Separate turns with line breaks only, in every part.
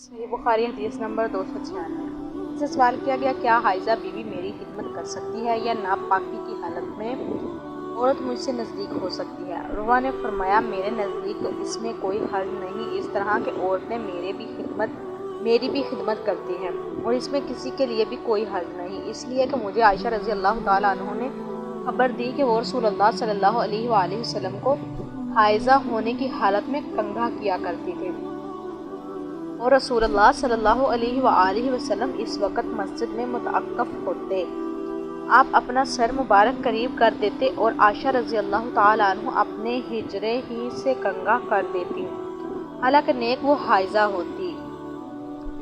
صحیح بخاری حدیث نمبر 296۔ اس سے سوال کیا گیا، کیا حائضہ بیوی میری خدمت کر سکتی ہے یا ناپاکی کی حالت میں عورت مجھ سے نزدیک ہو سکتی ہے؟ روہ نے فرمایا، میرے نزدیک اس میں کوئی حرج نہیں، اس طرح کہ عورتیں میری بھی خدمت کرتی ہیں، اور اس میں کسی کے لیے بھی کوئی حرج نہیں، اس لیے کہ مجھے عائشہ رضی اللہ تعالیٰ عنہ نے خبر دی کہ وہ رسول اللہ صلی اللہ علیہ وآلہ وسلم کو حائضہ ہونے کی حالت میں کنگھا کیا کرتی تھی، اور رسول اللہ صلی اللہ علیہ وآلہ وسلم اس وقت مسجد میں متعقف ہوتے۔ آپ اپنا سر مبارک قریب کر دیتے اور عائشہ رضی اللہ تعالیٰ عنہ اپنے حجرے ہی سے کنگھا کر دیتی، حالانکہ نیک وہ حائضہ ہوتی۔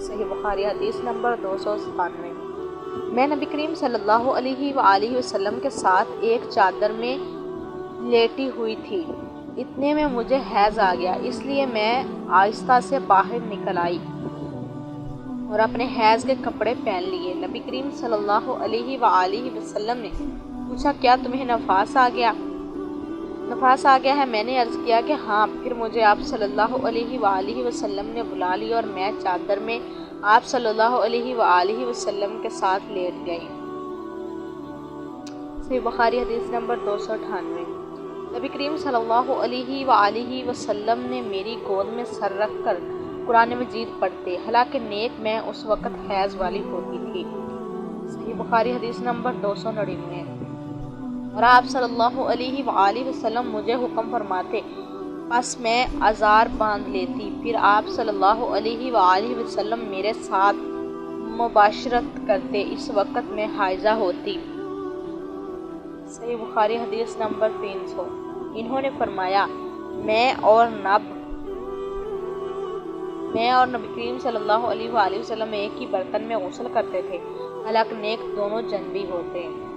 صحیح بخاری حدیث نمبر 297۔ میں نبی کریم صلی اللہ علیہ وآلہ وسلم کے ساتھ ایک چادر میں لیٹی ہوئی تھی، اتنے میں مجھے حیض آ گیا، اس لیے میں آہستہ سے باہر نکل آئی اور اپنے حیض کے کپڑے پہن لیے۔ نبی کریم صلی اللہ علیہ وآلہ وسلم نے پوچھا، کیا تمہیں نفاس آ گیا ہے؟ میں نے عرض کیا کہ ہاں۔ پھر مجھے آپ صلی اللہ علیہ وآلہ وسلم نے بلا لیا اور میں چادر میں آپ صلی اللہ علیہ وآلہ وسلم کے ساتھ لیٹ گئی۔ صحیح بخاری حدیث نمبر 298۔ نبی کریم صلی اللہ علیہ وآلہ وسلم نے میری گود میں سر رکھ کر قرآن مجید پڑھتے، حالانکہ نیک میں اس وقت حیض والی ہوتی تھی۔ صحیح بخاری حدیث نمبر 299۔ اور آپ صلی اللہ علیہ وآلہ وسلم مجھے حکم فرماتے، پس میں ازار باندھ لیتی، پھر آپ صلی اللہ علیہ وآلہ وسلم میرے ساتھ مباشرت کرتے، اس وقت میں حائضہ ہوتی۔ صحیح بخاری حدیث نمبر 300۔ انہوں نے فرمایا، میں اور نبی کریم صلی اللہ علیہ وآلہ وسلم ایک ہی برتن میں غسل کرتے تھے، حالانکہ نیک دونوں جنبی ہوتے ہیں۔